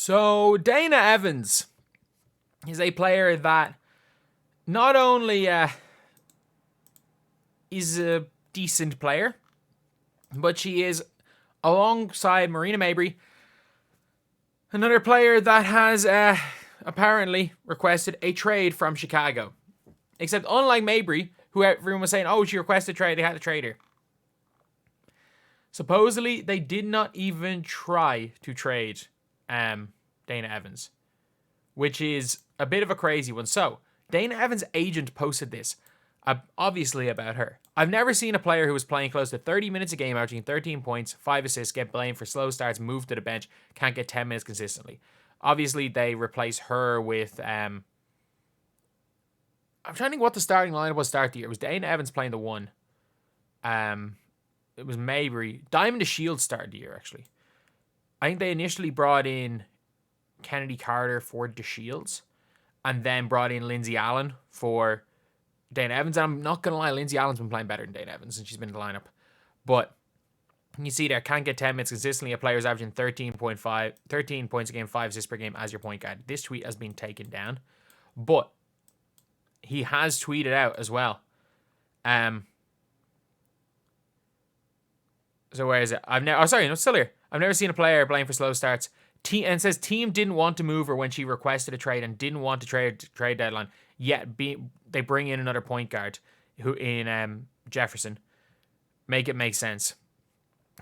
So Dana Evans is a player that not only is a decent player, but she is, alongside Marina Mabrey, another player that has apparently requested a trade from Chicago. Except unlike Mabrey, who everyone was saying, oh, she requested a trade, they had to trade her. Supposedly, they did not even try to trade Dana Evans, which is a bit of a crazy one. So, Dana Evans' agent posted this, obviously about her. I've never seen a player who was playing close to 30 minutes a game, averaging 13 points, 5 assists, get blamed for slow starts, move to the bench, can't get 10 minutes consistently. Obviously, they replace her with... I'm trying to think what the starting line was start the year. It was Dana Evans playing the 1. It was Mabrey. Diamond DeShields started the year, actually. I think they initially brought in Kennedy Carter for DeShields, and then brought in Lindsay Allen for Dana Evans. And I'm not going to lie, Lindsay Allen's been playing better than Dana Evans since she's been in the lineup. But you see there, can't get 10 minutes consistently. A player's averaging 13 points a game, 5 assists per game as your point guard. This tweet has been taken down. But he has tweeted out as well. So where is it? It's still here. I've never seen a player playing for slow starts. And it says team didn't want to move her when she requested a trade and didn't want to trade deadline. Yet they bring in another point guard who in Jefferson. Make it make sense.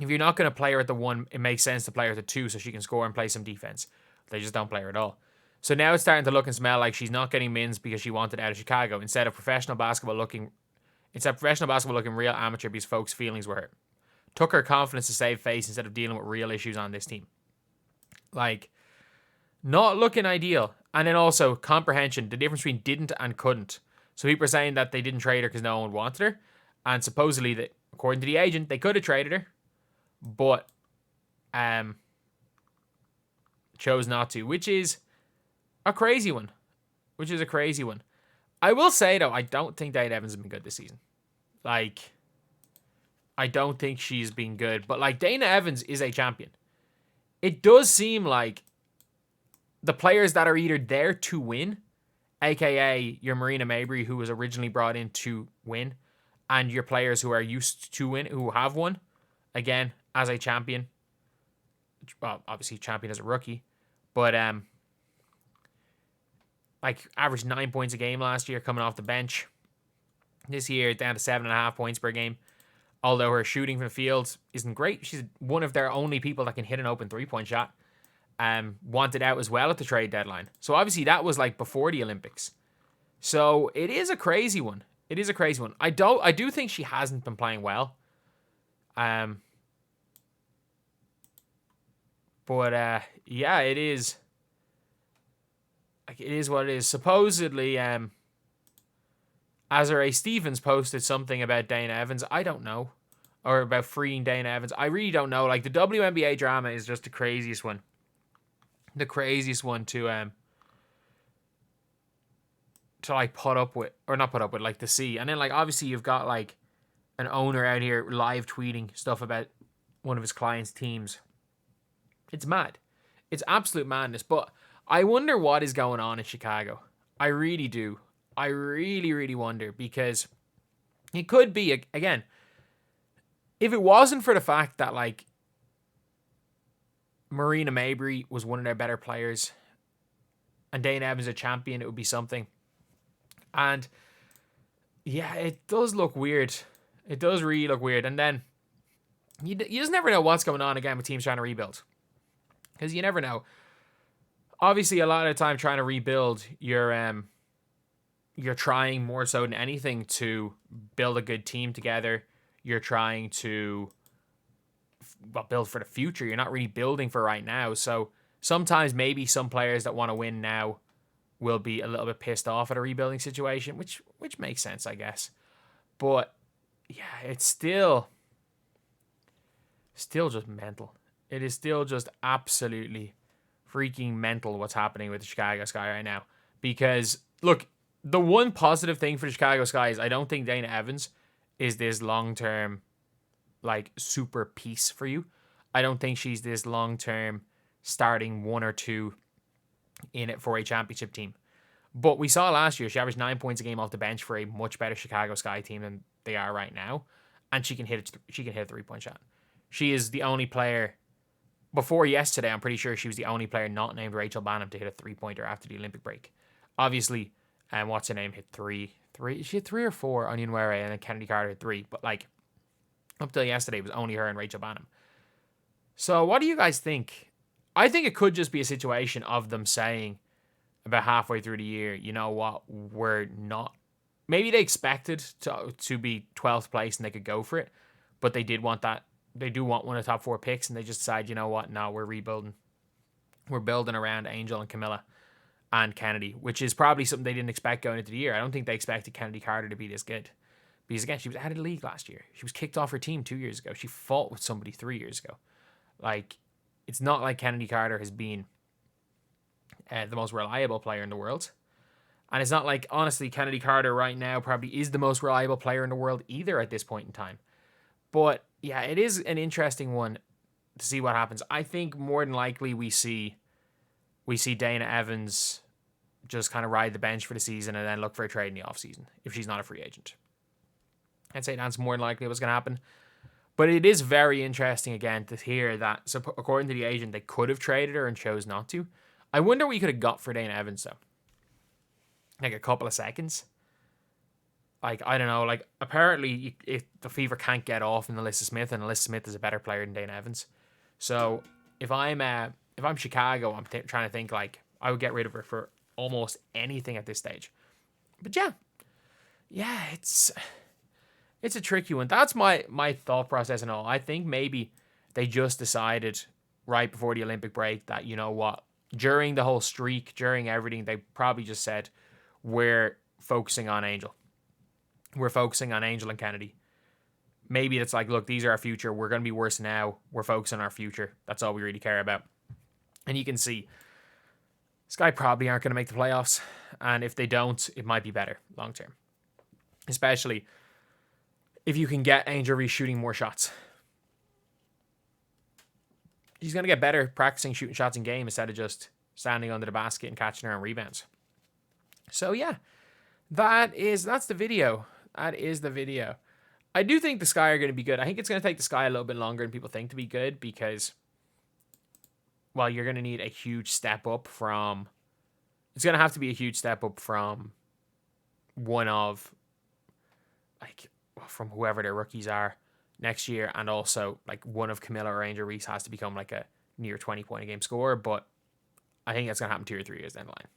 If you're not going to play her at the 1, it makes sense to play her at the 2 so she can score and play some defense. They just don't play her at all. So now it's starting to look and smell like she's not getting mins because she wanted out of Chicago. Instead, professional basketball looking real amateur because folks' feelings were hurt. Took her confidence to save face instead of dealing with real issues on this team. Like, not looking ideal. And then also, comprehension, the difference between didn't and couldn't. So people are saying that they didn't trade her because no one wanted her. And supposedly, that according to the agent, they could have traded her. But chose not to, which is a crazy one. I will say, though, I don't think Dana Evans has been good this season. Like, I don't think she's been good. But, like, Dana Evans is a champion. It does seem like the players that are either there to win, a.k.a. your Marina Mabrey, who was originally brought in to win, and your players who are used to win, who have won, again, as a champion. Well, obviously champion as a rookie. But, like, averaged 9 points a game last year coming off the bench. This year, down to 7.5 points per game. Although her shooting from the field isn't great. She's one of their only people that can hit an open 3-point shot. Wanted out as well at the trade deadline. So obviously that was like before the Olympics. So it is a crazy one. I do think she hasn't been playing well. But yeah, it is. Like, it is what it is. Supposedly, Azare Stevens posted something about Dana Evans. I don't know. Or about freeing Dana Evans. I really don't know. Like, the WNBA drama is just the craziest one. The craziest one to like put up with. Or not put up with, like, to see. And then, like, obviously you've got, like, an owner out here live tweeting stuff about one of his clients' teams. It's mad. It's absolute madness. But I wonder what is going on in Chicago. I really do. I really, really wonder, because it could be, again, if it wasn't for the fact that, like, Marina Mabrey was one of their better players and Dana Evans a champion, it would be something. And yeah, it does look weird. It does really look weird. And then you just never know what's going on again with teams trying to rebuild, because you never know. Obviously, a lot of the time trying to rebuild, you're trying more so than anything to build a good team together. You're trying to build for the future. You're not really building for right now. So sometimes maybe some players that want to win now will be a little bit pissed off at a rebuilding situation, which makes sense, I guess. But yeah, it's still just mental. It is still just absolutely freaking mental what's happening with the Chicago Sky right now. Because, look, the one positive thing for the Chicago Sky is I don't think Dana Evans is this long-term, like, super piece for you. I don't think she's this long-term starting 1 or 2 in it for a championship team. But we saw last year she averaged 9 points a game off the bench for a much better Chicago Sky team than they are right now, and she can hit a 3-point shot. She is the only player. Before yesterday, I'm pretty sure she was the only player not named Rachel Bannum to hit a 3-pointer after the Olympic break. Obviously, what's her name hit three. She hit 3 or 4, Onion Ware, and then Kennedy Carter hit 3. But like up till yesterday, it was only her and Rachel Bannum. So what do you guys think? I think it could just be a situation of them saying about halfway through the year, you know what, we're not. Maybe they expected to be 12th place and they could go for it, but they did want that. They do want one of the top 4 picks, and they just decide, you know what, no, we're rebuilding. We're building around Angel and Camilla and Kennedy, which is probably something they didn't expect going into the year. I don't think they expected Kennedy Carter to be this good. Because again, she was out of the league last year. She was kicked off her team 2 years ago. She fought with somebody 3 years ago. Like, it's not like Kennedy Carter has been the most reliable player in the world. And it's not like, honestly, Kennedy Carter right now probably is the most reliable player in the world either at this point in time. But yeah, it is an interesting one to see what happens. I think more than likely we see Dana Evans just kind of ride the bench for the season and then look for a trade in the offseason if she's not a free agent. I'd say that's more than likely what's going to happen. But it is very interesting, again, to hear that, so according to the agent, they could have traded her and chose not to. I wonder what you could have got for Dana Evans, though. Like a couple of seconds. Like, I don't know, like, apparently if the Fever can't get off in Alyssa Smith, and Alyssa Smith is a better player than Dana Evans. So if I'm Chicago, I'm trying to think, like, I would get rid of her for almost anything at this stage. But yeah, it's a tricky one. That's my thought process and all. I think maybe they just decided right before the Olympic break that, you know what, during the whole streak, during everything, they probably just said, we're focusing on Angel. We're focusing on Angel and Kennedy. Maybe it's like, look, these are our future. We're going to be worse now. We're focusing on our future. That's all we really care about. And you can see Sky probably aren't going to make the playoffs. And if they don't, it might be better long term. Especially if you can get Angel Reese shooting more shots. He's going to get better practicing shooting shots in game instead of just standing under the basket and catching her on rebounds. So yeah, that's the video. That is the video. I do think the Sky are going to be good. I think it's going to take the Sky a little bit longer than people think to be good because, well, you're going to need a huge step up from... It's going to have to be a huge step up from one of, like, from whoever their rookies are next year, and also, like, one of Camilla or Angel Reese has to become, like, a near 20-point-a-game scorer, but I think that's going to happen 2 or 3 years down the line.